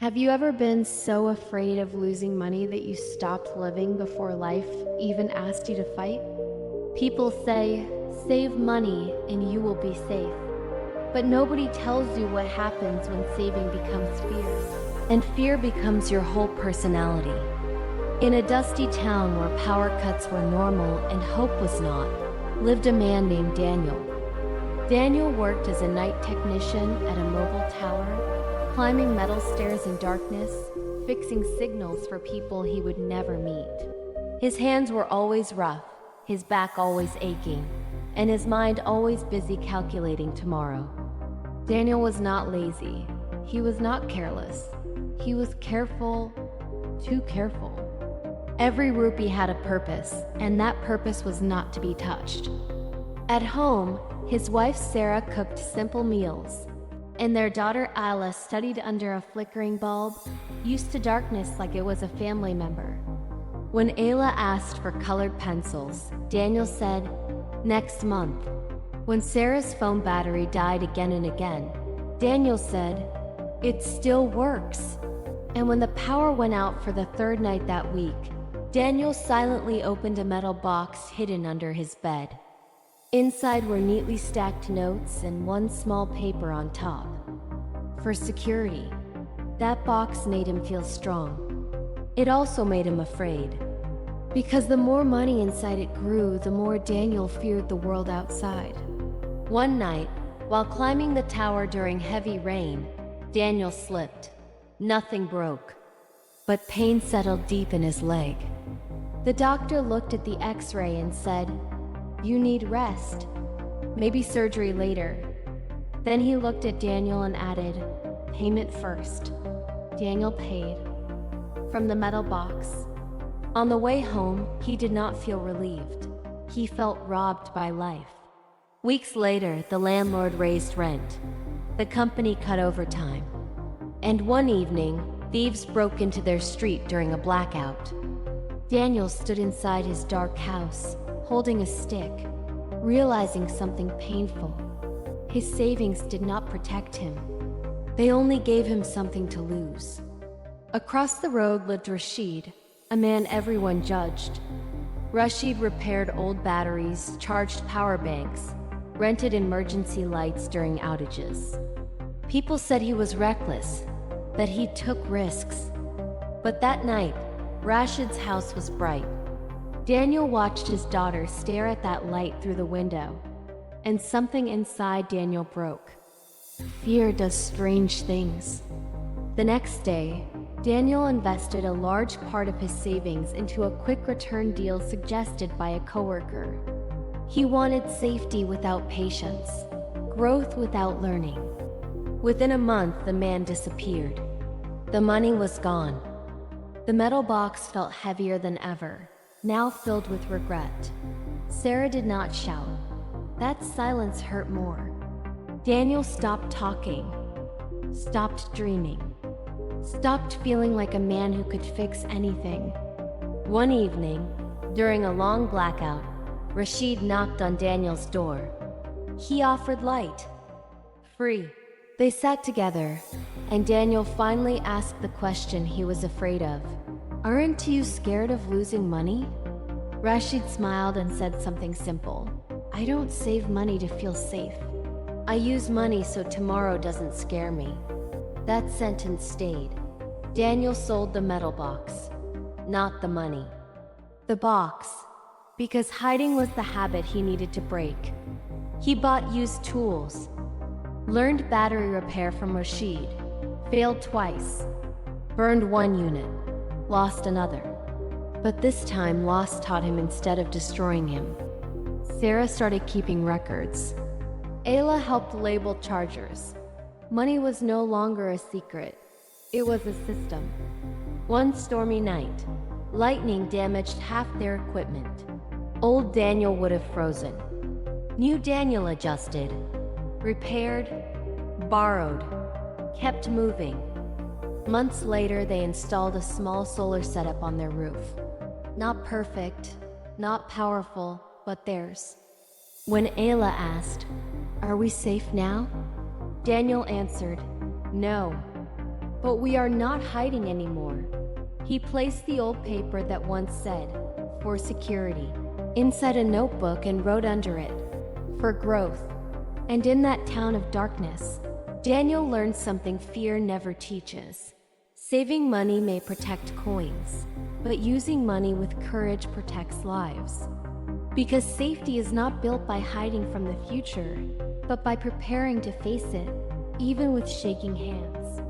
Have you ever been so afraid of losing money that you stopped living before life even asked you to fight? People say, save money and you will be safe. But nobody tells you what happens when saving becomes fear. And fear becomes your whole personality. In a dusty town where power cuts were normal and hope was not, lived a man named Daniel. Daniel worked as a night technician at a mobile tower, climbing metal stairs in darkness, fixing signals for people he would never meet. His hands were always rough, his back always aching, and his mind always busy calculating tomorrow. Daniel was not lazy. He was not careless. He was careful, too careful. Every rupee had a purpose, and that purpose was not to be touched. At home, his wife Sarah cooked simple meals, and their daughter Isla studied under a flickering bulb, used to darkness like it was a family member. When Ayla asked for colored pencils, Daniel said, "Next month." When Sarah's phone battery died again and again, Daniel said, "It still works." And when the power went out for the third night that week, Daniel silently opened a metal box hidden under his bed. Inside were neatly stacked notes and one small paper on top. For security. That box made him feel strong. It also made him afraid. Because the more money inside it grew, the more Daniel feared the world outside. One night, while climbing the tower during heavy rain, Daniel slipped. Nothing broke, but pain settled deep in his leg. The doctor looked at the X-ray and said, "You need rest. Maybe surgery later." Then he looked at Daniel and added, "Payment first." Daniel paid. From the metal box. On the way home, he did not feel relieved. He felt robbed by life. Weeks later, the landlord raised rent. The company cut overtime. And one evening, thieves broke into their street during a blackout. Daniel stood inside his dark house, holding a stick, realizing something painful. His savings did not protect him. They only gave him something to lose. Across the road lived Rashid, a man everyone judged. Rashid repaired old batteries, charged power banks, rented emergency lights during outages. People said he was reckless, that he took risks. But that night, Rashid's house was bright. Daniel watched his daughter stare at that light through the window, and something inside Daniel broke. Fear does strange things. The next day, Daniel invested a large part of his savings into a quick return deal suggested by a coworker. He wanted safety without patience, growth without learning. Within a month, the man disappeared. The money was gone. The metal box felt heavier than ever, now filled with regret. Sarah did not shout. That silence hurt more. Daniel stopped talking, stopped dreaming, stopped feeling like a man who could fix anything. One evening, during a long blackout, Rashid knocked on Daniel's door. He offered light. Free. They sat together, and Daniel finally asked the question he was afraid of. "Aren't you scared of losing money?" Rashid smiled and said something simple. "I don't save money to feel safe. I use money so tomorrow doesn't scare me." That sentence stayed. Daniel sold the metal box, not the money. The box, because hiding was the habit he needed to break. He bought used tools, learned battery repair from Rashid, failed twice, burned one unit, lost another. But this time, loss taught him instead of destroying him. Sarah started keeping records. Ayla helped label chargers. Money was no longer a secret. It was a system. One stormy night, lightning damaged half their equipment. Old Daniel would have frozen. New Daniel adjusted, repaired, borrowed, kept moving. Months later, they installed a small solar setup on their roof. Not perfect, not powerful, but theirs. When Ayla asked, "Are we safe now?" Daniel answered, "No. But we are not hiding anymore. He placed the old paper that once said, "For security," inside a notebook and wrote under it, "For growth." And in that town of darkness, Daniel learned something fear never teaches. Saving money may protect coins, but using money with courage protects lives. Because safety is not built by hiding from the future, but by preparing to face it, even with shaking hands.